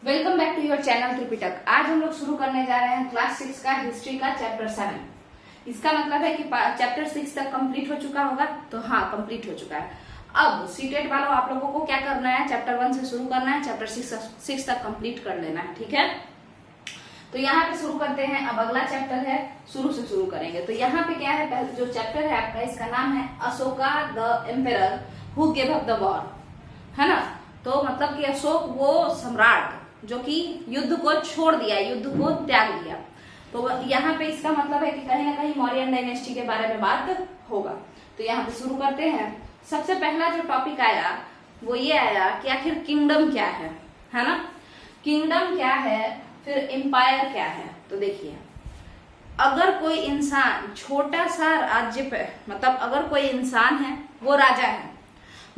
Welcome back to your channel Tripitaka. आज हम लोग शुरू करने जा रहे हैं क्लास 6 का हिस्ट्री का चैप्टर 7। इसका मतलब है कि चैप्टर 6 तक कंप्लीट हो चुका होगा। तो हाँ, कंप्लीट हो चुका है। अब सीटेट वालों आप लोगों को क्या करना है, चैप्टर 1 से शुरू करना है, चैप्टर 6 तक कंप्लीट कर लेना है। ठीक है, तो यहाँ पे शुरू करते हैं। अब अगला चैप्टर है, शुरू से शुरू करेंगे। तो यहाँ पे क्या है, जो चैप्टर है आपका, इसका नाम है Ashoka the emperor who gave up the war, है ना। तो मतलब कि अशोक वो सम्राट जो कि युद्ध को छोड़ दिया, युद्ध को त्याग दिया। तो यहाँ पे इसका मतलब है कि कहीं ना कहीं मौर्यन डायनेस्टी के बारे में बात होगा। तो यहाँ पे शुरू करते हैं। सबसे पहला जो टॉपिक आया वो ये आया कि आखिर किंगडम क्या है ना। किंगडम क्या है, फिर एम्पायर क्या है। तो देखिए, अगर कोई इंसान छोटा सा राज्य पे, मतलब अगर कोई इंसान है वो राजा है,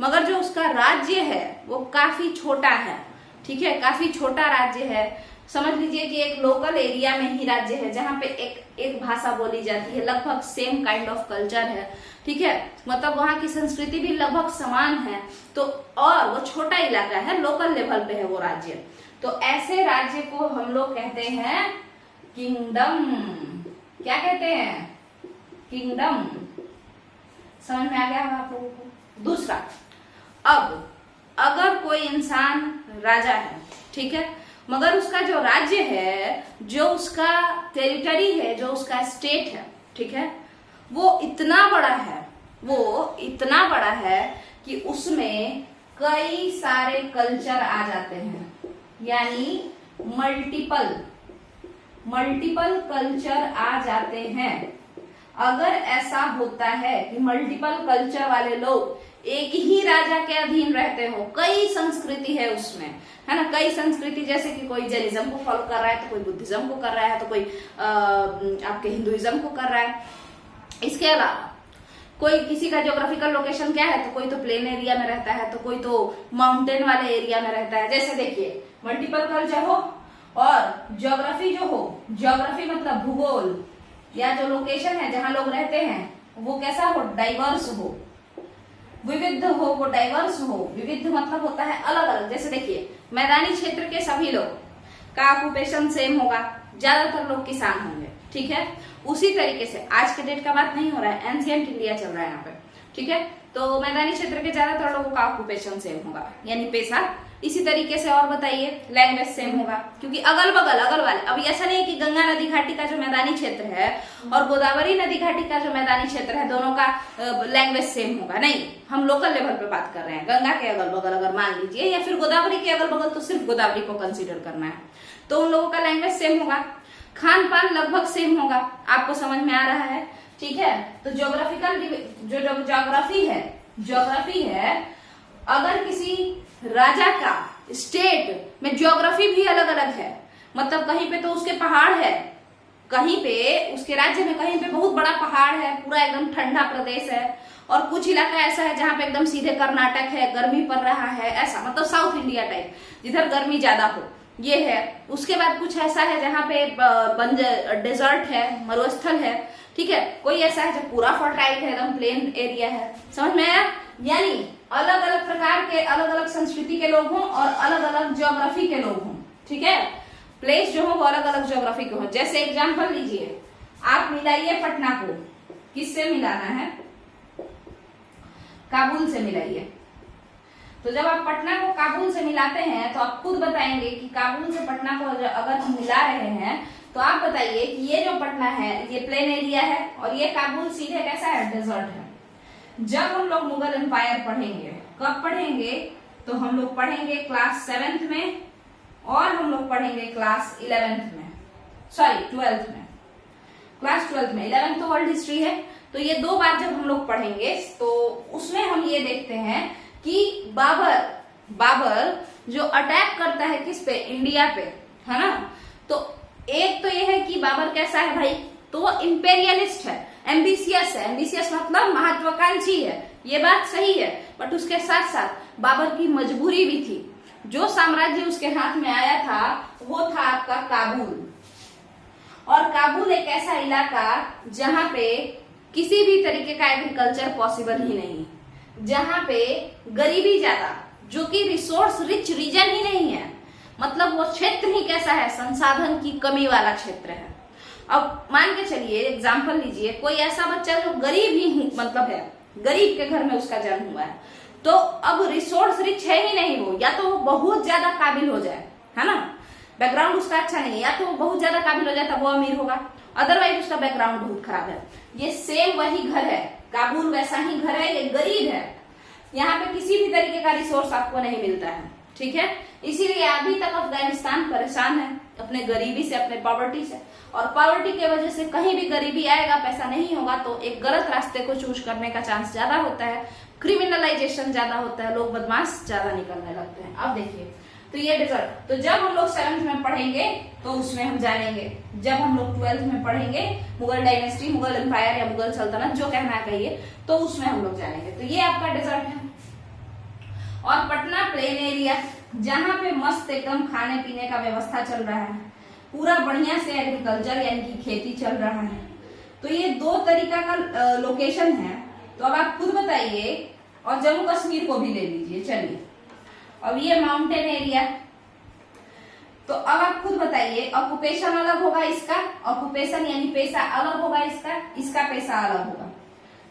मगर जो उसका राज्य है वो काफी छोटा है। ठीक है, काफी छोटा राज्य है। समझ लीजिए कि एक लोकल एरिया में ही राज्य है जहां पे एक भाषा बोली जाती है, लगभग सेम काइंड ऑफ कल्चर है। ठीक है, मतलब वहां की संस्कृति भी लगभग समान है। तो और वो छोटा इलाका है, लोकल लेवल पे है वो राज्य। तो ऐसे राज्य को हम लोग कहते हैं किंगडम। क्या कहते हैं? किंगडम। समझ में आ गया होगा आप लोगों को। दूसरा, अब अगर कोई इंसान राजा है, ठीक है, मगर उसका जो राज्य है, जो उसका टेरिटरी है, जो उसका स्टेट है, ठीक है, वो इतना बड़ा है कि उसमें कई सारे कल्चर आ जाते हैं, यानी मल्टीपल कल्चर आ जाते हैं। अगर ऐसा होता है कि मल्टीपल कल्चर वाले लोग एक ही राजा के अधीन रहते हो, कई संस्कृति है उसमें, है ना, कई संस्कृति, जैसे कि कोई जैनिज्म को फॉलो कर रहा है, तो कोई बुद्धिज्म को कर रहा है, तो कोई आपके हिंदुइज्म को कर रहा है। इसके अलावा कोई किसी का ज्योग्राफिकल लोकेशन क्या है, तो कोई तो प्लेन एरिया में रहता है, तो कोई तो माउंटेन वाले एरिया में रहता है। जैसे देखिए, मल्टीपल कल्चर हो और ज्योग्राफी जो हो, ज्योग्राफी मतलब भूगोल या जो लोकेशन है जहां लोग रहते हैं वो कैसा हो, डाइवर्स हो, विविध हो, वो डाइवर्स हो। विविध मतलब होता है अलग अलग। जैसे देखिए, मैदानी क्षेत्र के सभी लोग का ऑक्यूपेशन सेम होगा, ज्यादातर लोग किसान होंगे। ठीक है, उसी तरीके से आज के डेट का बात नहीं हो रहा है, एंशिएंट इंडिया चल रहा है यहाँ पे। ठीक है, तो मैदानी क्षेत्र के ज्यादातर लोगों का ऑक्यूपेशन सेम होगा, यानी पेशा। इसी तरीके से और बताइए, लैंग्वेज सेम होगा, क्योंकि अगल वाले। अब ऐसा नहीं है कि गंगा नदी घाटी का जो मैदानी क्षेत्र है और गोदावरी नदी घाटी का जो मैदानी क्षेत्र है, दोनों का लैंग्वेज सेम होगा। नहीं, हम लोकल लेवल पे बात कर रहे हैं। गंगा के अगल बगल अगर मान लीजिए, या फिर गोदावरी के अगल बगल, तो सिर्फ गोदावरी को कंसिडर करना है, तो उन लोगों का लैंग्वेज सेम होगा। खान पान लगभग सेम होगा। आपको समझ में आ रहा है? ठीक है, तो ज्योग्राफिकल जो ज्योग्राफी है, अगर किसी राजा का स्टेट में ज्योग्राफी भी अलग अलग है, मतलब कहीं पे तो उसके पहाड़ है, कहीं पे उसके राज्य में कहीं पे बहुत बड़ा पहाड़ है, पूरा एकदम ठंडा प्रदेश है, और कुछ इलाका ऐसा है जहां पे एकदम सीधे कर्नाटक है, गर्मी पड़ रहा है, ऐसा मतलब साउथ इंडिया टाइप, जिधर गर्मी ज्यादा हो, ये है। उसके बाद कुछ ऐसा है जहां पे डेजर्ट है, मरुस्थल है। ठीक है, कोई ऐसा है जो पूरा फर्टाइल है, एकदम प्लेन एरिया है। समझ में आया? यानी अलग अलग प्रकार के, अलग अलग संस्कृति के लोग हों और अलग अलग ज्योग्राफी के लोग हों। ठीक है, प्लेस जो हो वो अलग अलग ज्योग्राफी के हो। जैसे एग्जांपल लीजिए, आप मिलाइए पटना को, किससे मिलाना है? काबुल से मिलाइए। तो जब आप पटना को काबुल से मिलाते हैं तो आप खुद बताएंगे कि काबुल से पटना को अगर हम मिला रहे हैं, तो आप बताइए कि ये जो पटना है ये प्लेन एरिया है और ये काबुल सीधे कैसा है, डेजर्ट है। जब हम लोग मुगल एम्पायर पढ़ेंगे, कब पढ़ेंगे? तो हम लोग पढ़ेंगे क्लास 7th में, और हम लोग पढ़ेंगे क्लास 11th में, सॉरी 12th में। क्लास 12th में, 11th तो वर्ल्ड हिस्ट्री है। तो ये 2 बार जब हम लोग पढ़ेंगे तो उसमें हम ये देखते हैं कि बाबर जो अटैक करता है किस पे, इंडिया पे, है ना। तो एक तो ये है कि बाबर कैसा है भाई, तो वो इंपेरियलिस्ट है, एम्बिशियस है। एम्बिशियस मतलब महत्वाकांक्षी है, ये बात सही है। बट उसके साथ साथ बाबर की मजबूरी भी थी। जो साम्राज्य उसके हाथ में आया था वो था आपका काबुल, और काबुल एक ऐसा इलाका जहां पे किसी भी तरीके का एग्रीकल्चर पॉसिबल ही नहीं, जहां पे गरीबी ज्यादा, जो कि रिसोर्स रिच रीजन ही नहीं है। मतलब मतलब वो क्षेत्र ही कैसा है, संसाधन की कमी वाला क्षेत्र है। अब मान के चलिए एग्जाम्पल लीजिए, कोई ऐसा बच्चा जो गरीब ही मतलब है, गरीब के घर में उसका जन्म हुआ है, तो अब रिसोर्स रिच है ही नहीं वो, या तो वो बहुत ज्यादा काबिल हो जाए, है ना, बैकग्राउंड उसका अच्छा नहीं है, या तो वो बहुत ज्यादा काबिल हो जाए तब वो अमीर होगा, अदरवाइज उसका बैकग्राउंड बहुत खराब है। ये सेम वही घर है, काबुल वैसा ही घर है, ये गरीब है, यहाँ पे किसी भी तरीके का रिसोर्स आपको नहीं मिलता है, ठीक है। इसीलिए अभी तक अफगानिस्तान परेशान है अपने गरीबी से, अपने पॉवर्टी से, और पॉवर्टी के वजह से कहीं भी गरीबी आएगा, पैसा नहीं होगा तो एक गलत रास्ते को चूज करने का चांस ज्यादा होता है, क्रिमिनलाइजेशन ज्यादा होता है, लोग बदमाश ज्यादा निकलने लगते हैं। अब देखिए, तो ये रिजल्ट, तो जब हम लोग 7th में पढ़ेंगे तो उसमें हम जानेंगे, जब हम लोग 12th में पढ़ेंगे मुगल डायनेस्टी, मुगल एम्पायर या मुगल सल्तनत, जो कहना है कहिए, तो उसमें हम लोग जानेंगे। तो ये आपका डेजर्ट है। और पटना प्लेन एरिया, जहां पे मस्त एकदम खाने पीने का व्यवस्था चल रहा है, पूरा बढ़िया से एग्रीकल्चर यानी कि खेती चल रहा है। तो ये 2 तरीका का लोकेशन है। तो अब आप खुद बताइए, और जम्मू कश्मीर को भी ले लीजिए, चलिए। अब ये माउंटेन एरिया, तो अब आप खुद बताइए, ऑक्यूपेशन अलग होगा इसका, ऑक्यूपेशन यानी पैसा अलग होगा इसका पैसा अलग होगा,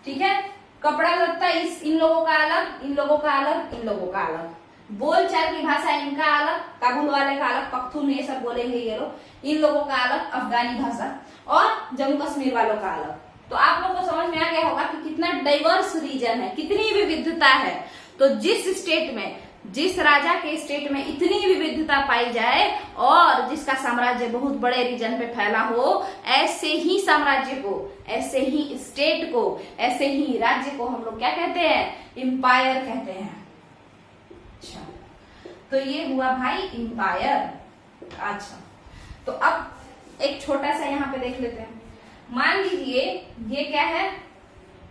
ठीक है। कपड़ा लत्ता इन लोगों का अलग, इन लोगों का अलग, इन लोगों का अलग, बोल चाल की भाषा इनका अलग, काबुल वाले का अलग, पख्तून ये सब बोलेंगे ये लोग, इन लोगों का अलग अफगानी भाषा, और जम्मू कश्मीर वालों का अलग। तो आप लोग को समझ में आ गया होगा कि कितना डाइवर्स रीजन है, कितनी विविधता है। तो जिस स्टेट में, जिस राजा के स्टेट में इतनी विविधता पाई जाए और जिसका साम्राज्य बहुत बड़े रीजन पे फैला हो, ऐसे ही साम्राज्य को, ऐसे ही स्टेट को, ऐसे ही राज्य को हम लोग क्या कहते हैं, एम्पायर कहते हैं। अच्छा, तो ये हुआ भाई एम्पायर। अच्छा, तो अब एक छोटा सा यहाँ पे देख लेते हैं। मान लीजिए ये क्या है,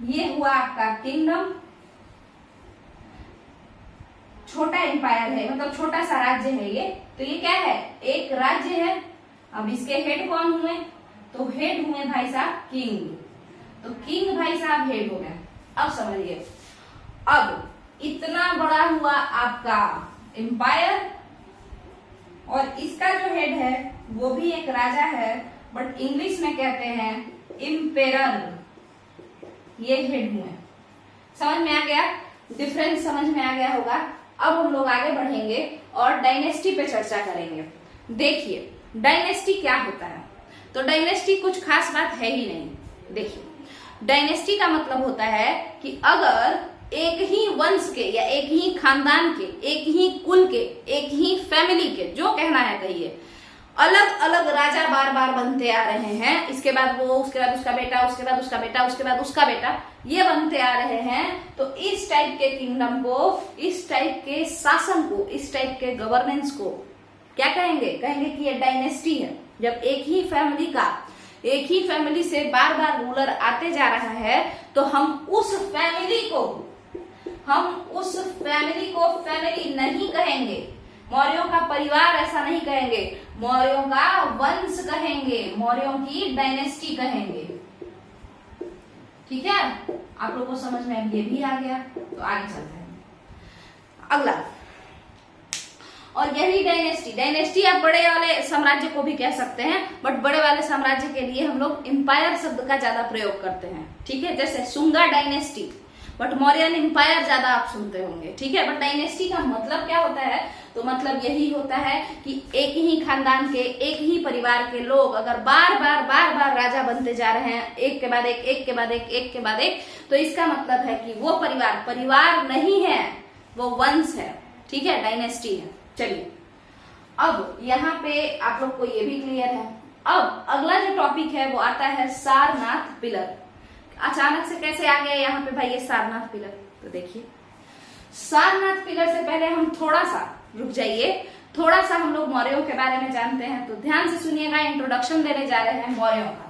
ये हुआ आपका किंगडम, छोटा एम्पायर है, मतलब छोटा सा राज्य है ये। तो ये क्या है, एक राज्य है। अब इसके हेड कौन हुए, तो हेड हुए भाई साहब किंग। तो किंग भाई साहब हेड हो गए। अब समझिए, अब इतना बड़ा हुआ आपका एम्पायर, और इसका जो हेड है वो भी एक राजा है, बट इंग्लिश में कहते हैं इम्पेरर। ये हेड हुए। समझ में आ गया, डिफरेंस समझ में आ गया होगा। अब हम लोग आगे बढ़ेंगे और डायनेस्टी पे चर्चा करेंगे। देखिए डायनेस्टी क्या होता है, तो डायनेस्टी कुछ खास बात है ही नहीं। देखिए डायनेस्टी का मतलब होता है कि अगर एक ही वंश के या एक ही खानदान के, एक ही कुल के, एक ही फैमिली के, जो कहना है कहिए, अलग अलग राजा बार बार बनते आ रहे हैं, इसके बाद वो, उसके बाद उसका बेटा, उसके बाद उसका बेटा, उसके बाद उसका बेटा, ये बनते आ रहे हैं, तो इस टाइप के किंगडम को, इस टाइप के शासन को, इस टाइप के गवर्नेंस को क्या कहेंगे, कहेंगे कि ये डायनेस्टी है। जब एक ही फैमिली का, एक ही फैमिली से बार बार रूलर आते जा रहा है, तो हम उस फैमिली को फैमिली नहीं कहेंगे, मौर्यों का परिवार ऐसा नहीं कहेंगे, मौर्यों का वंश कहेंगे, मौर्यों की डायनेस्टी कहेंगे। ठीक है, आप लोगों को समझ में ये भी आ गया। तो आगे चलते हैं अगला। और यही डायनेस्टी आप बड़े वाले साम्राज्य को भी कह सकते हैं, बट बड़े वाले साम्राज्य के लिए हम लोग एम्पायर शब्द का ज्यादा प्रयोग करते हैं। ठीक है, जैसे Sunga dynasty, but Mauryan empire ज्यादा आप सुनते होंगे। ठीक है, बट डायनेस्टी का मतलब क्या होता है, तो मतलब यही होता है कि एक ही खानदान के, एक ही परिवार के लोग अगर बार बार राजा बनते जा रहे हैं, एक के बाद एक, एक के बाद एक, एक के बाद एक, तो इसका मतलब है कि वो परिवार नहीं है, वो वंश है। ठीक है, डायनेस्टी है। चलिए, अब यहाँ पे आप लोग को ये भी क्लियर है। अब अगला जो टॉपिक है वो आता है सारनाथ पिलर। अचानक से कैसे आ गया यहाँ पे भाई ये सारनाथ पिलर, तो देखिए सारनाथ पिलर से पहले हम थोड़ा सा रुक जाइए, थोड़ा सा हम लोग मौर्यों के बारे में जानते हैं। तो ध्यान से सुनिएगा, इंट्रोडक्शन देने जा रहे हैं मौर्यों का।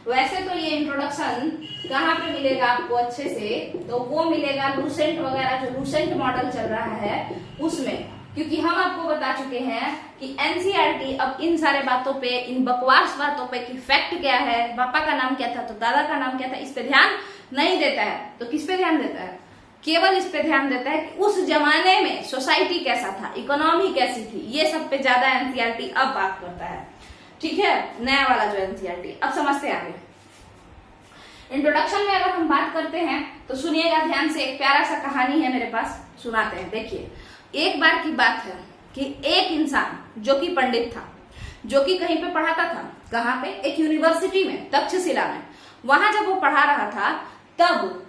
वैसे तो ये इंट्रोडक्शन कहाँ पे मिलेगा आपको अच्छे से, तो वो मिलेगा लूसेंट वगैरह, जो लूसेंट मॉडल चल रहा है उसमें, क्योंकि हम आपको बता चुके हैं कि एनसीईआरटी अब इन सारे बातों पे, इन बकवास बातों पे कि फैक्ट क्या है, पापा का नाम क्या था तो दादा का नाम क्या था, इस पे ध्यान नहीं देता है। तो किस पे ध्यान देता है, केवल इस पे ध्यान देता है कि उस जमाने में सोसाइटी कैसा था, इकोनॉमी कैसी थी, ये सब पे ज्यादा एनसीईआरटी अब बात करता है। ठीक है, नया वाला जो एनसीईआरटी। अब समझते हैं आगे। इंट्रोडक्शन में अगर हम बात करते हैं तो सुनिएगा ध्यान से, एक प्यारा सा कहानी है मेरे पास, सुनाते हैं। देखिए, एक बार की बात है कि एक इंसान जो कि पंडित था, जो कि कहीं पे पढ़ाता था, कहाँ पे, एक यूनिवर्सिटी में, तक्षशिला में। वहां जब वो पढ़ा रहा था तब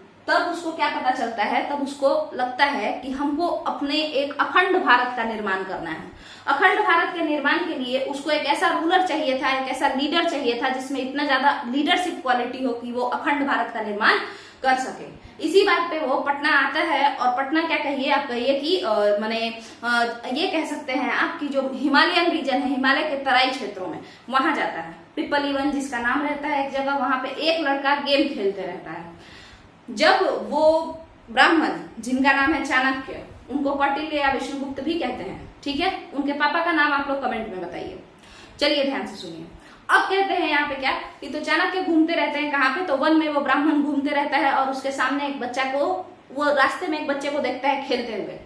उसको क्या पता चलता है, तब उसको लगता है कि हमको अपने एक अखंड भारत का निर्माण करना है। अखंड भारत के निर्माण के लिए उसको एक ऐसा रूलर चाहिए था, एक ऐसा लीडर चाहिए था जिसमें इतना ज्यादा लीडरशिप क्वालिटी हो कि वो अखंड भारत का निर्माण कर सके। इसी बात पे वो पटना आता है, और पटना क्या कहिए, आप कहिए कि माने ये कह सकते हैं आपकी जो हिमालयन रीजन है, हिमालय के तराई क्षेत्रों में, वहां जाता है। पिपलीवन जिसका नाम रहता है एक जगह, वहां पे एक लड़का गेम खेलते रहता है। जब वो ब्राह्मण जिनका नाम है चाणक्य, उनको कौटिल्य या विष्णुगुप्त भी कहते हैं, ठीक है, उनके पापा का नाम आप लोग कमेंट में बताइए। चलिए ध्यान से सुनिए। अब कहते हैं यहाँ पे क्या कि तो चाणक्य घूमते रहते हैं, कहाँ पे, तो वन में वो ब्राह्मण घूमते रहता है, और उसके सामने एक बच्चा को, वो रास्ते में एक बच्चे को देखता है खेलते हुए।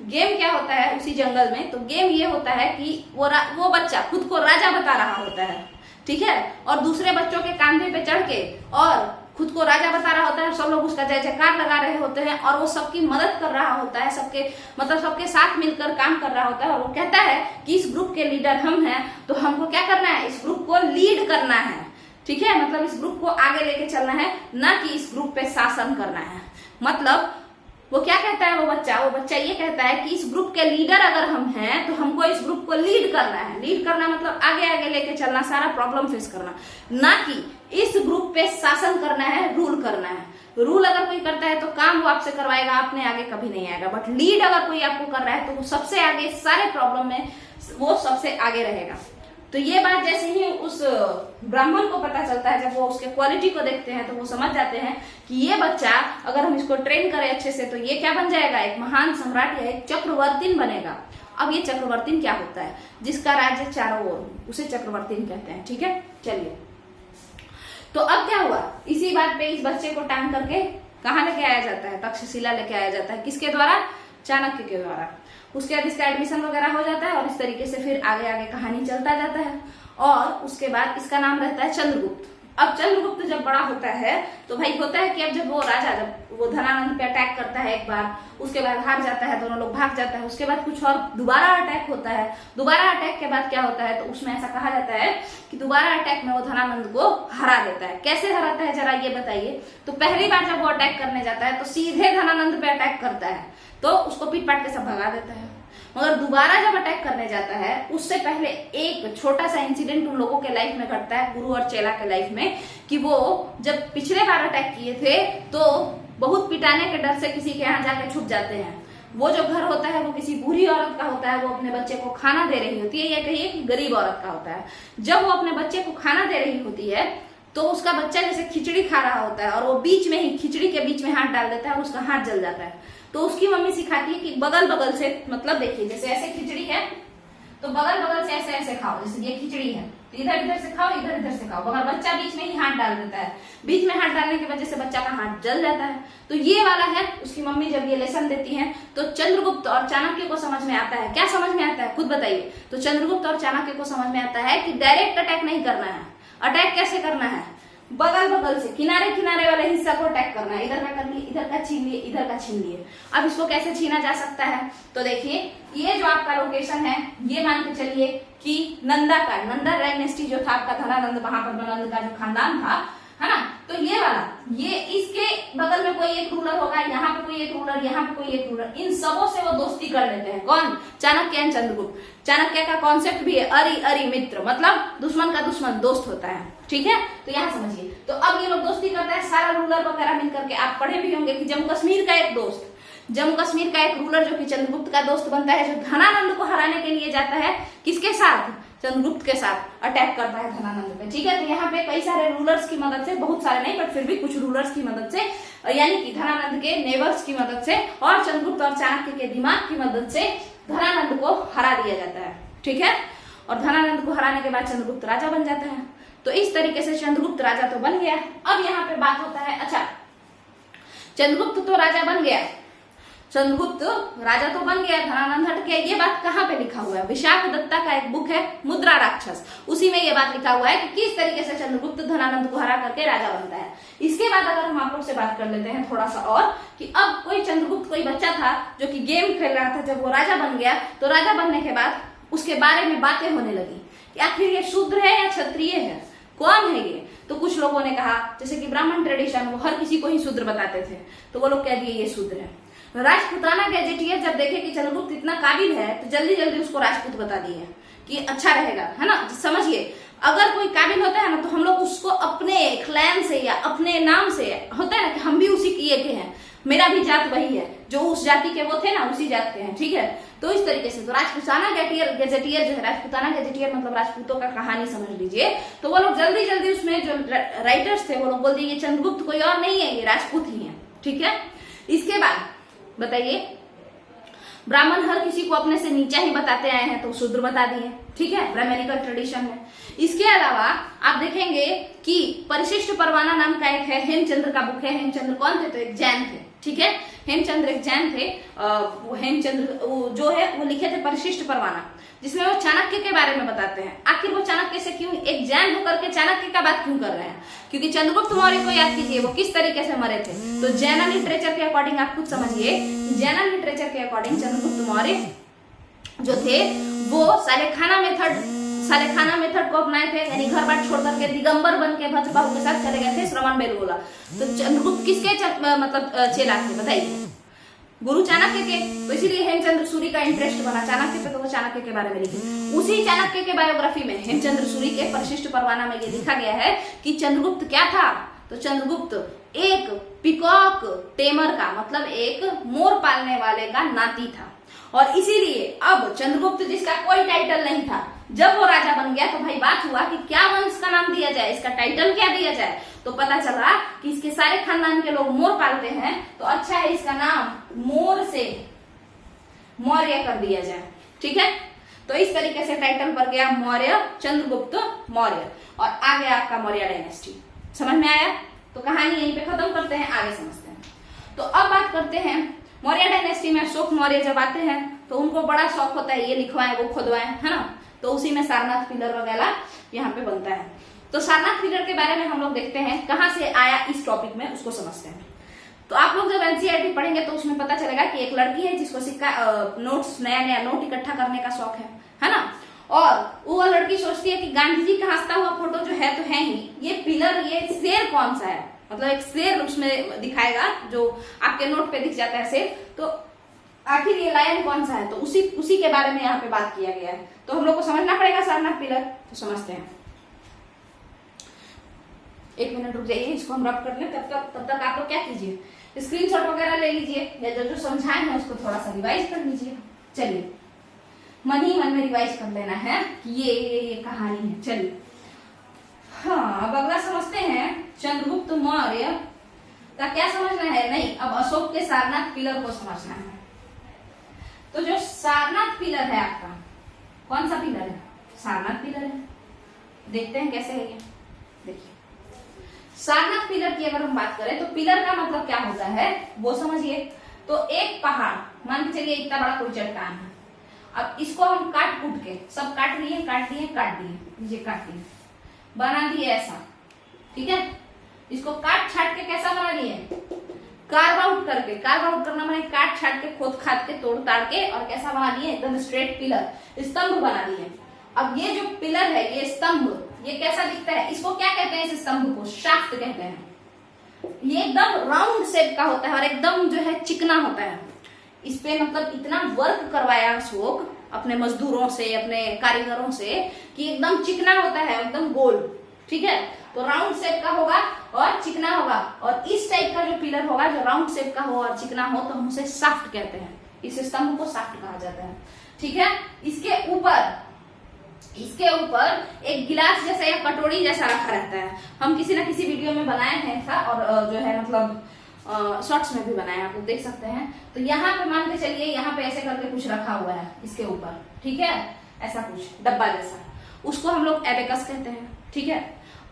गेम क्या होता है उसी जंगल में, तो गेम ये होता है कि वो बच्चा खुद को राजा बता रहा होता है, ठीक है, और दूसरे बच्चों के कांधे पे चढ़ के और खुद को राजा बता रहा होता है। सब लोग उसका जय जयकार लगा रहे होते हैं, और वो सबकी मदद कर रहा होता है, सबके साथ मिलकर काम कर रहा होता है। और वो कहता है कि इस ग्रुप के लीडर हम हैं, तो हमको क्या करना है, इस ग्रुप को लीड करना है, ठीक है, मतलब इस ग्रुप को आगे लेके चलना है, ना कि इस ग्रुप पे शासन करना है। मतलब वो क्या कहता है, वो बच्चा ये कहता है कि इस ग्रुप के लीडर अगर हम हैं तो हमको इस ग्रुप को लीड करना है। लीड करना मतलब आगे आगे लेके चलना, सारा प्रॉब्लम फेस करना, ना कि इस ग्रुप पे शासन करना है, रूल करना है। रूल अगर कोई करता है तो काम वो आपसे करवाएगा, अपने आगे कभी नहीं आएगा। बट लीड अगर कोई आपको कर रहा है तो वो सबसे आगे, सारे प्रॉब्लम में वो सबसे आगे रहेगा। तो ये बात जैसे ही उस ब्राह्मण को पता चलता है, जब वो उसके क्वालिटी को देखते हैं तो वो समझ जाते हैं कि ये बच्चा, अगर हम इसको ट्रेन करें अच्छे से, तो ये क्या बन जाएगा, एक महान सम्राट या एक चक्रवर्ती बनेगा। अब ये चक्रवर्ती क्या होता है, जिसका राज्य चारों ओर, उसे चक्रवर्ती कहते हैं, ठीक है। चलिए, तो अब क्या हुआ, इसी बात पे इस बच्चे को टांग करके कहाँ लेके आया जाता है, तक्षशिला लेके आया जाता है। किसके द्वारा, चाणक्य के द्वारा। उसके बाद इसका एडमिशन वगैरह हो जाता है, और इस तरीके से फिर आगे आगे कहानी चलता जाता है। और उसके बाद इसका नाम रहता है चंद्रगुप्त। अब चंद्रगुप्त जब बड़ा होता है तो भाई होता है कि अब जब वो राजा, जब वो धनानंद पे अटैक करता है एक बार, उसके बाद हार जाता है, दोनों लोग भाग जाता है। उसके बाद कुछ और दोबारा अटैक होता है। दोबारा अटैक के बाद क्या होता है, तो उसमें ऐसा कहा जाता है कि दोबारा अटैक में वो धनानंद को हरा देता है। कैसे हराता है जरा ये बताइए। तो पहली बार जब वो अटैक करने जाता है तो सीधे धनानंद पे अटैक करता है, तो उसको पीट पाट के सब भगा देता है। मगर दोबारा जब अटैक करने जाता है, उससे पहले एक छोटा सा इंसिडेंट उन लोगों के लाइफ में घटता है, गुरु और चेला के लाइफ में, कि वो जब पिछले बार अटैक किए थे तो बहुत पिटाने के डर से किसी के यहाँ जाके छुप जाते हैं। वो जो घर होता है वो किसी बूढ़ी औरत का होता है, वो अपने बच्चे को खाना दे रही होती है, या कहिए कि गरीब औरत का होता है। जब वो अपने बच्चे को खाना दे रही होती है तो उसका बच्चा जैसे खिचड़ी खा रहा होता है, और वो बीच में ही, खिचड़ी के बीच में हाथ डाल देता है और उसका हाथ जल जाता है। तो उसकी मम्मी सिखाती है कि बगल बगल से, मतलब देखिए जैसे ऐसे खिचड़ी है तो बगल बगल से ऐसे ऐसे खाओ, जैसे ये खिचड़ी है तो इधर इधर से खाओ, इधर इधर से खाओ। मगर बच्चा बीच में ही हाथ डाल देता है, बीच में हाथ डालने की वजह से बच्चा का हाथ जल जाता है। तो ये वाला है, उसकी मम्मी जब ये लेसन देती है तो चंद्रगुप्त और चाणक्य को समझ में आता है। क्या समझ में आता है खुद बताइए। तो चंद्रगुप्त और चाणक्य को समझ में आता है कि डायरेक्ट अटैक नहीं करना है। अटैक कैसे करना है, बगल बगल से, किनारे किनारे वाले हिस्सा को अटैक करना है। इधर का कर लिए, इधर का छीन लिए, इधर का छीन लिए। अब इसको कैसे छीना जा सकता है, तो देखिए ये जो आपका लोकेशन है, ये मान के चलिए कि नंदा का, नंदा डायनेस्टी जो था आपका, धनानंद महापद्मानंद का जो खानदान था, है ना। तो ये वाला, ये इसके बगल में कोई एक रूलर होगा, यहाँ पे कोई एक रूलर, यहाँ पे कोई एक रूलर, इन सबों से वो दोस्ती कर लेते हैं। कौन, चाणक्य एंड चंद्रगुप्त। चाणक्य का कॉन्सेप्ट भी है अरि अरि मित्र, मतलब दुश्मन का दुश्मन दोस्त होता है, ठीक है। तो यहाँ समझिए, तो अब ये लोग दोस्ती करता है, सारा रूलर वगैरह मिलकर के। आप पढ़े भी होंगे कि जम्मू कश्मीर का एक दोस्त, जम्मू कश्मीर का एक रूलर जो कि चंद्रगुप्त का दोस्त बनता है, जो धनानंद को हराने के लिए जाता है, किसके साथ, चंद्रगुप्त के साथ अटैक करता है धनानंद पे, ठीक है। तो यहाँ पे कई सारे रूलर्स की मदद से, बहुत सारे नहीं बट फिर भी कुछ रूलर्स की मदद से, यानी कि धनानंद के नेबर्स की मदद से और चंद्रगुप्त और चाणक्य के दिमाग की मदद से धनानंद को हरा दिया जाता है, ठीक है। और धनानंद को हराने के बाद चंद्रगुप्त राजा बन जाता है। तो इस तरीके से चंद्रगुप्त राजा तो बन गया। अब यहाँ पे बात होता है, अच्छा चंद्रगुप्त तो राजा बन गया, चंद्रगुप्त राजा तो बन गया, धनानंद हट गया। ये बात कहाँ पे लिखा हुआ है? विशाख दत्ता का एक बुक है मुद्रा राक्षस, उसी में ये बात लिखा हुआ है कि किस तरीके से चंद्रगुप्त धनानंद को हरा करके राजा बनता है। इसके बाद अगर हम आप लोग से बात कर लेते हैं थोड़ा सा और, कि अब कोई चंद्रगुप्त कोई बच्चा था जो कि गेम खेल रहा था, जब वो राजा बन गया तो राजा बनने के बाद उसके बारे में बातें होने लगी कि आखिर ये शूद्र है या क्षत्रिय है, कौन है ये? तो कुछ लोगों ने कहा, जैसे कि ब्राह्मण ट्रेडिशन, वो हर किसी को ही शूद्र बताते थे, तो वो लोग कह दिए ये शूद्र है। राजपुताना गैजेटियर जब देखे कि चंद्रगुप्त इतना काबिल है तो जल्दी जल्दी उसको राजपूत बता दिए कि अच्छा रहेगा, है ना। समझिए, अगर कोई काबिल होता है ना तो हम लोग उसको अपने क्लैन से या अपने नाम से, होता है ना कि हम भी उसी किए के हैं, मेरा भी जात वही है, जो उस जाति के वो थे ना उसी जात के हैं, ठीक है। तो इस तरीके से तो राजपुताना गैजेटियर जो है, राजपुताना गैजेटियर मतलब राजपूतों का कहानी समझ लीजिए। तो वो लोग जल्दी जल्दी उसमें जो राइटर्स थे वो लोग बोल दिए चंद्रगुप्त कोई और नहीं है, ये राजपूत ही है, ठीक है। इसके बाद बताइए, ब्राह्मण हर किसी को अपने से नीचा ही बताते आए हैं तो शूद्र बता दिए, ठीक है, ब्राह्मणिकल ट्रेडिशन में। इसके अलावा आप देखेंगे कि परिशिष्ट परवाना नाम का एक है, हेमचंद्र का बुक है। हेमचंद्र कौन थे? तो एक जैन थे, ठीक है। हेमचंद्र एक जैन थे। हेमचंद्र जो है वो लिखे थे परिशिष्ट परवाना, जिसमें वो चाणक्य के बारे में बताते हैं। आखिर वो चाणक्य से क्यों, एक जैन होकर के चाणक्य का बात क्यों कर रहे हैं? क्योंकि चंद्रगुप्त मौर्य को याद कीजिए, वो किस तरीके से मरे थे। तो जैन लिटरेचर के अकॉर्डिंग आप खुद समझिए, जैन लिटरेचर के अकॉर्डिंग चंद्रगुप्त मौर्य जो थे वो सालेखाना मेथड को अपनाए थे, यानी घर बार छोड़ करके दिगंबर बन के भद्रबाहु के साथ चले गए थे श्रवण बेलगोला। तो चंद्रगुप्त किसके मतलब चेला थे बताइए? गुरु चाणक्य के। तो इसीलिए हेमचंद्र सूरी का इंटरेस्ट बना चाणक्य पे, तो वो चाणक्य के बारे में लिखे। उसी चाणक्य के बायोग्राफी में हेमचंद्र सूरी के परिशिष्ट परवाना में ये लिखा गया है कि चंद्रगुप्त क्या था? तो चंद्रगुप्त एक पिकॉक टेमर का, मतलब एक मोर पालने वाले का नाती था। और इसीलिए अब चंद्रगुप्त जिसका कोई टाइटल नहीं था, जब वो राजा बन गया तो भाई बात हुआ कि क्या वंश का नाम दिया जाए, इसका टाइटल क्या दिया जाए। तो पता चला कि इसके सारे खानदान के लोग मोर पालते हैं, तो अच्छा है इसका नाम मोर से मौर्य कर दिया जाए, ठीक है। तो इस तरीके से टाइटल पर गया मौर्य, चंद्रगुप्त मौर्य, और आ गया आपका मौर्य डायनेस्टी। समझ में आया? तो कहानी यहीं पे खत्म करते हैं, आगे समझते हैं। तो अब बात करते हैं मौर्य डायनेस्टी में अशोक मौर्य जब आते हैं तो उनको बड़ा शौक होता है ये लिखवाएं वो खुदवाएं, है ना। तो उसी में सारनाथ पिलर वगैरह यहाँ पे बनता है। तो सारनाथ पिलर के बारे में हम लोग देखते हैं कहाँ से आया, इस टॉपिक में उसको समझते हैं। तो आप लोग जब एनसीईआरटी पढ़ेंगे तो उसमें पता चलेगा कि एक लड़की है जिसको सिक्का नोट्स, नया नया नोट इकट्ठा करने का शौक है ना। और वो लड़की सोचती है कि गांधी जी का हंसता हुआ फोटो जो है तो है ही, ये पिलर, ये शेर कौन सा है, मतलब एक शेर उसमें दिखाएगा जो आपके नोट पे दिख जाता है शेर, तो आखिर ये लायन कौन सा है। तो उसी के बारे में यहाँ पे बात किया गया है। तो हम लोग को समझना पड़ेगा सारनाथ पिलर। तो समझते हैं, एक मिनट रुक जाइए, इसको हम रब कर लें। तब तक आप लोग क्या कीजिए, स्क्रीनशॉट वगैरह ले लीजिए, या जो समझाए हैं उसको थोड़ा सा रिवाइज कर लीजिए। चलिए, मन ही मन में रिवाइज कर लेना है कि ये कहानी है। चलिए, हाँ, अब अगला समझते हैं चंद्रगुप्त मौर्य का क्या समझना है। नहीं, अब अशोक के सारनाथ पिलर को समझना है। तो जो सारनाथ पिलर है आपका, कौन सा पिलर है? सारनाथ पिलर है। देखते हैं कैसे है ये। देखिए, सारनाथ पिलर की अगर हम बात करें तो पिलर का मतलब क्या होता है वो समझिए। तो एक पहाड़, मान के चलिए इतना बड़ा कोई चट्टान है, अब इसको हम काट कूट के सब काट दिए, ये काट दिए, बना दिए ऐसा, ठीक है। इसको काट छाट के कैसा बना दिए, कार्व आउट करके, कार्व आउट करना माने काट छाट के, खोद खाद के, तोड़ ताड़ के, और कैसा बना दिए, एकदम स्ट्रेट पिलर, स्तंभ बना दिए। अब ये जो पिलर है, ये स्तंभ, ये कैसा दिखता है, इसको क्या कहते हैं, इस स्तंभ को शाफ्ट कहते हैं। ये एकदम राउंड शेप का होता है और एकदम जो है चिकना होता है। इस पे मतलब इतना वर्क करवाया अशोक अपने मजदूरों से, अपने कारीगरों से, कि एकदम चिकना होता है, एकदम गोल, ठीक है। तो राउंड शेप का होगा और चिकना होगा, और इस टाइप का जो पिलर होगा जो राउंड शेप का हो और चिकना हो तो हम उसे शाफ्ट कहते हैं। इस स्तंभ को शाफ्ट कहा जाता है, ठीक है। इसके ऊपर एक गिलास जैसा या कटोरी जैसा रखा रहता है। हम किसी ना किसी वीडियो में बनाए हैं ऐसा, और जो है मतलब शॉर्ट्स में भी बनाए, आप लोग देख सकते हैं। तो यहाँ पे मान के चलिए, यहाँ पे ऐसे करके कुछ रखा हुआ है इसके ऊपर, ठीक है, ऐसा कुछ डब्बा जैसा, उसको हम लोग एबेकस कहते हैं, ठीक है।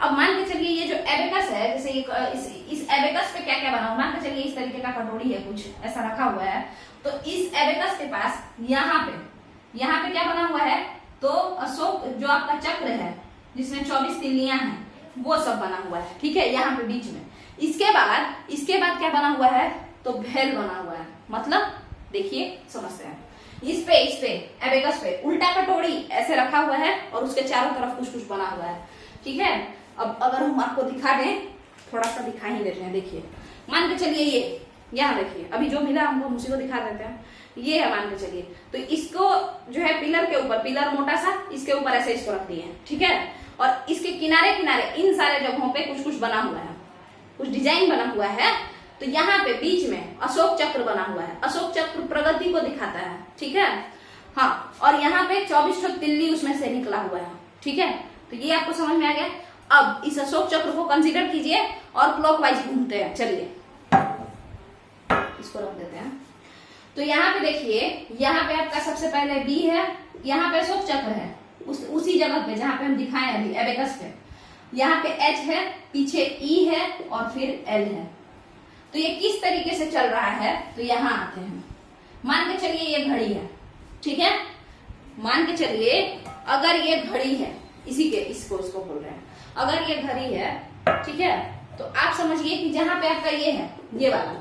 अब मान के चलिए ये जो एबेकस है, जैसे इस एबेकस पे क्या क्या बना हुआ, मान के चलिए इस तरीके का कटोरी है, कुछ ऐसा रखा हुआ है, तो इस एबेकस के पास यहाँ पे क्या बना हुआ है, तो अशोक जो आपका चक्र है जिसमें 24 तिल्लियां हैं वो सब बना हुआ है, ठीक है, यहाँ पे बीच में। इसके बाद क्या बना हुआ है, तो भेल बना हुआ है। मतलब देखिए समझते हैं, इस पे एबेकस पे उल्टा कटोरी ऐसे रखा हुआ है और उसके चारों तरफ कुछ कुछ बना हुआ है, ठीक है। अब अगर हम आपको दिखा दें, थोड़ा सा दिखा ही देते हैं, देखिए मान के चलिए ये यहाँ देखिए, अभी जो मिला हमको उसी को दिखा देते हैं, ये है मान के चलिए। तो इसको जो है पिलर के ऊपर, पिलर मोटा सा, इसके ऊपर ऐसे इसको रख दिए हैं, ठीक है। और इसके किनारे इन सारे जगहों पे कुछ कुछ बना हुआ है, कुछ डिजाइन बना हुआ है। तो यहाँ पे बीच में अशोक चक्र बना हुआ है, अशोक चक्र प्रगति को दिखाता है, ठीक है। हाँ, और यहाँ पे 24 तिल्ली उसमें से निकला हुआ है, ठीक है। तो ये आपको समझ में आ गया। अब इस अशोक चक्र को कंसीडर कीजिए और क्लॉकवाइज घूमते हैं, चलिए इसको रख देते हैं। तो यहाँ पे देखिए, यहाँ पे आपका सबसे पहले बी है, यहाँ पे अशोक चक्र है उसी जगह पे जहां पे हम दिखाए अभी एबेकस पे। यहाँ पे एच है, पीछे ई है और फिर एल है। तो ये किस तरीके से चल रहा है, तो यहाँ आते हैं। मान के चलिए ये घड़ी है, ठीक है। मान के चलिए अगर ये घड़ी है, इसको बोल रहे हैं, अगर ये घड़ी है, ठीक है, तो आप समझिए कि जहां पे आपका ये है, ये वाला,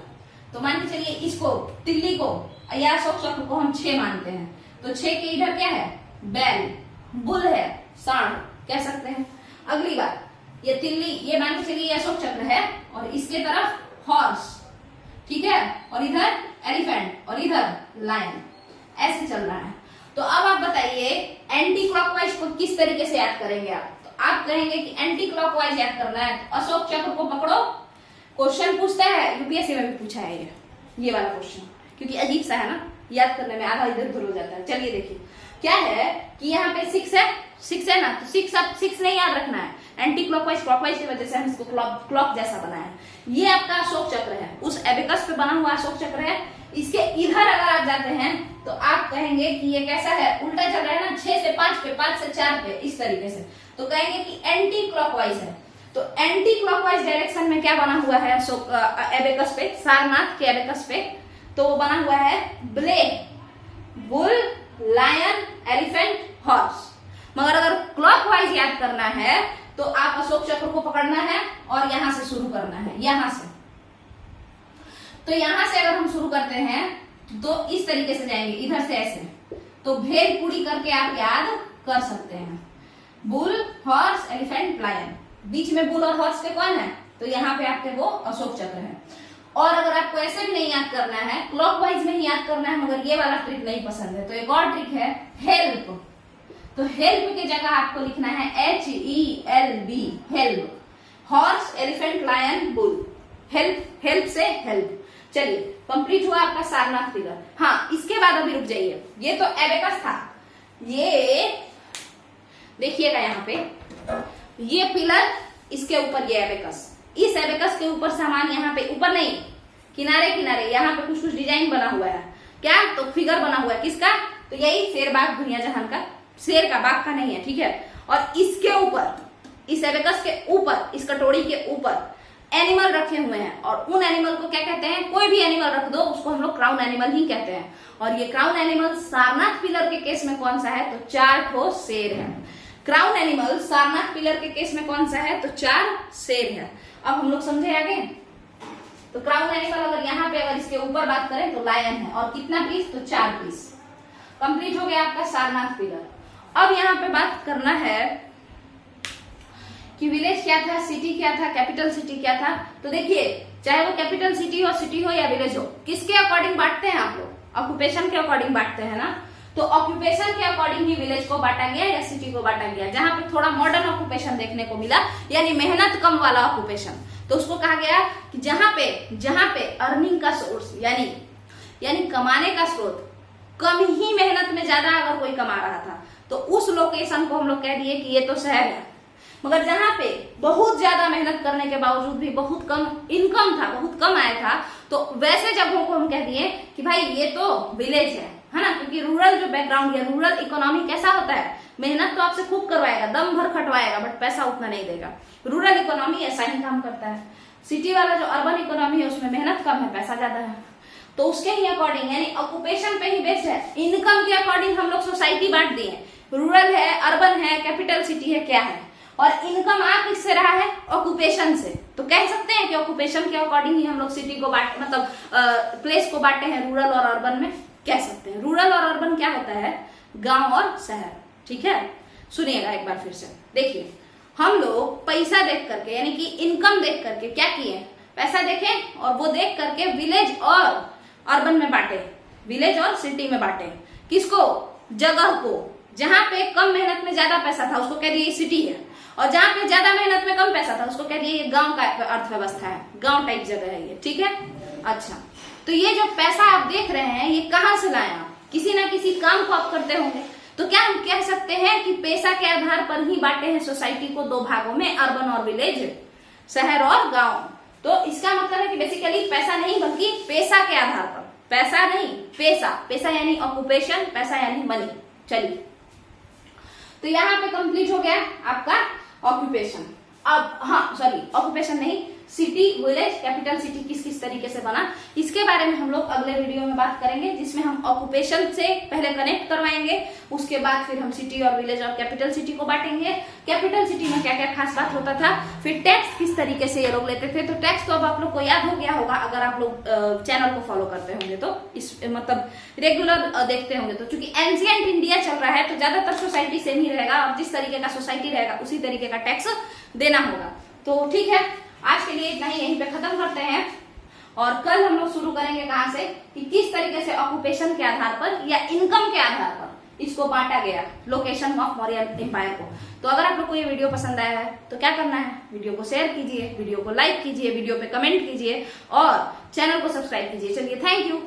तो मान के चलिए इसको, तिल्ली को या अशोक चक्र को हम 6 मानते हैं। तो 6 के इधर क्या है, बैल, बुल है, सांड कह सकते हैं। अगली बात, ये तिल्ली, ये मान के चलिए अशोक चक्र है और इसके तरफ हॉर्स, ठीक है, और इधर एलिफेंट और इधर लायन, ऐसे चल रहा है। तो अब आप बताइए एंटी क्लॉकवाइज को किस तरीके से याद करेंगे आप। तो आप कहेंगे कि एंटी क्लॉकवाइज याद करना है, तो अशोक चक्र को पकड़ो। क्वेश्चन पूछता है, यूपीएससी में भी पूछा है ये वाला क्वेश्चन, क्योंकि अजीब सा है ना, याद करने में आधा इधर उधर हो जाता है। चलिए देखिए क्या है कि यहाँ पे 6 है ना, तो 6 नहीं याद रखना है, एंटी क्लॉकवाइज की वजह से हम इसको क्लॉक जैसा बनाया है। ये आपका अशोक चक्र है, उस एबेकस पे बना हुआ अशोक चक्र है। इसके इधर अगर आप जाते हैं तो आप कहेंगे कि ये कैसा है, उल्टा चल रहा है ना, 6 से 5 पे, 5 से 4 पे, इस तरीके से। तो कहेंगे कि एंटी क्लॉकवाइज है। तो एंटी क्लॉकवाइज डायरेक्शन में क्या बना हुआ है एबेकस पे, सारनाथ के एबेकस पे, तो वो बना हुआ है blade, bull, lion, elephant, horse. मगर अगर क्लॉकवाइज याद करना है तो आप अशोक चक्र को पकड़ना है और यहां से शुरू करना है, यहां से। तो यहां से अगर हम शुरू करते हैं तो इस तरीके से जाएंगे, इधर से ऐसे, तो भेल पूरी करके आप याद कर सकते हैं। बुल, हॉर्स, एलिफेंट, लायन, बीच में बुल और हॉर्स के कौन है, तो यहाँ पे आपके वो अशोक चक्र है। और अगर आपको ऐसे भी नहीं याद करना है, क्लॉकवाइज में ही याद करना है, मगर ये वाला ट्रिक नहीं पसंद है, तो एक और ट्रिक है हेल्प। तो हेल्प की जगह आपको लिखना है HELB, help. Horse, elephant, lion, bull, help से हेल्प। चलिए कंप्लीट हुआ आपका सारनाथ फिगर। हाँ, इसके बाद अभी रुक जाइए, ये तो एबेकस था, ये देखिएगा यहाँ पे ये पिलर, इसके ऊपर ये एबेकस, इस एबेकस के ऊपर सामान, यहाँ पे ऊपर नहीं, किनारे किनारे यहाँ पे कुछ कुछ डिजाइन बना हुआ है। क्या, तो फिगर बना हुआ है, किसका, तो यही शेर, बाघ, दुनिया जहान का, शेर का, बाघ का नहीं है, ठीक है। और इसके ऊपर, इस एबेकस के ऊपर, इस कटोरी के ऊपर एनिमल रखे हुए हैं, और उन एनिमल को क्या कहते हैं, कोई भी एनिमल रख दो उसको हम लोग क्राउन एनिमल ही कहते हैं। और ये क्राउन एनिमल सारनाथ पिलर के केस में कौन सा है, तो 4 ठो शेर है। क्राउन एनिमल सारनाथ पिलर के केस में कौन सा है, तो 4 शेर है। अब हम लोग समझे आगे। तो क्राउन एनिमल अगर यहाँ पे, अगर इसके ऊपर बात करें तो लायन है, और कितना पीस, तो 4 पीस। कंप्लीट हो गया आपका सारनाथ पिलर। अब यहाँ पे बात करना है कि विलेज क्या था, सिटी क्या था, कैपिटल सिटी क्या था। तो देखिए, चाहे वो कैपिटल सिटी हो या विलेज हो, किसके अकॉर्डिंग बांटते हैं आप लोग, ऑक्यूपेशन के अकॉर्डिंग बांटते हैं ना। तो ऑक्यूपेशन के अकॉर्डिंग ही विलेज को बांटा गया या सिटी को बांटा गया। जहां पे थोड़ा मॉडर्न ऑक्यूपेशन देखने को मिला, यानी मेहनत कम वाला ऑक्यूपेशन, तो उसको कहा गया कि जहां पे अर्निंग का सोर्स, यानी कमाने का स्रोत कम ही मेहनत में ज्यादा अगर कोई कमा रहा था, तो उस लोकेशन को हम लोग कह दिए कि ये तो शहर है। मगर जहां पे बहुत ज्यादा मेहनत करने के बावजूद भी बहुत कम इनकम था, बहुत कम आया था, तो वैसे जगहों को हम कह दिए कि भाई ये तो विलेज है, है ना, क्योंकि रूरल जो बैकग्राउंड है, रूरल इकोनॉमी कैसा होता है, मेहनत तो आपसे खूब करवाएगा, दम भर खटवाएगा, बट पैसा उतना नहीं देगा। रूरल इकोनॉमी ऐसा ही काम करता है। सिटी वाला जो अर्बन इकोनॉमी है उसमें मेहनत कम है, पैसा ज्यादा है, तो उसके ही अकॉर्डिंग यानी ऑक्यूपेशन पे ही बेस्ड है। इनकम के अकॉर्डिंग हम लोग सोसाइटी बांट दिए, रूरल है, अर्बन है, कैपिटल सिटी है, क्या है, और इनकम आ किससे रहा है, ऑक्यूपेशन से। तो कह सकते हैं कि ऑक्यूपेशन के अकॉर्डिंग ही हम लोग सिटी को बांट मतलब प्लेस को बांटे हैं रूरल और अर्बन में, कह सकते हैं। रूरल और अर्बन क्या होता है, गांव और शहर, ठीक है। सुनिएगा एक बार फिर से, देखिए हम लोग पैसा देख करके यानी कि इनकम देख करके क्या किए, पैसा देखे और वो देख करके विलेज और अर्बन में बांटे, विलेज और सिटी में बांटे। किसको, जगह को, जहां पे कम मेहनत में ज्यादा पैसा था उसको कह दिए सिटी है, और जहां पे ज्यादा मेहनत में कम पैसा था उसको कह दिए गांव का अर्थव्यवस्था है, गांव टाइप जगह है ये, ठीक है। अच्छा, तो ये जो पैसा आप देख रहे हैं ये कहां से लाए आप, किसी ना किसी काम को आप करते होंगे, तो क्या हम कह सकते हैं कि पैसा के आधार पर ही बांटे हैं सोसाइटी को दो भागों में, अर्बन और विलेज, शहर और गांव। तो इसका मतलब है कि बेसिकली पैसा नहीं बल्कि पैसा के आधार पर, पैसा नहीं पैसा, पैसा यानी ऑक्यूपेशन, पैसा यानी मनी। चलिए, तो यहाँ पे कंप्लीट हो गया आपका ऑक्यूपेशन। अब हाँ सॉरी, ऑक्यूपेशन नहीं, सिटी, विलेज, कैपिटल सिटी किस किस तरीके से बना, इसके बारे में हम लोग अगले वीडियो में बात करेंगे, जिसमें हम ऑक्यूपेशन से पहले कनेक्ट करवाएंगे, उसके बाद फिर हम सिटी और विलेज और कैपिटल सिटी को बांटेंगे। कैपिटल सिटी में क्या क्या खास बात होता था, फिर टैक्स किस तरीके से ये लोग लेते थे। तो टैक्स तो अब आप लोग को याद हो गया होगा अगर आप लोग चैनल को फॉलो करते होंगे, तो इस मतलब रेगुलर देखते होंगे। तो चूंकि एंशिएंट इंडिया चल रहा है तो ज्यादातर सोसाइटी सेम ही रहेगा, और जिस तरीके का सोसाइटी रहेगा उसी तरीके का टैक्स देना होगा। तो ठीक है, आज के लिए इतना ही, यहीं पे खत्म करते हैं, और कल हम लोग शुरू करेंगे कहां से कि किस तरीके से ऑक्यूपेशन के आधार पर या इनकम के आधार पर इसको बांटा गया, लोकेशन ऑफ मौर्य एम्पायर को। तो अगर आप लोग को ये वीडियो पसंद आया है तो क्या करना है, वीडियो को शेयर कीजिए, वीडियो को लाइक कीजिए, वीडियो पे कमेंट कीजिए और चैनल को सब्सक्राइब कीजिए। चलिए, थैंक यू।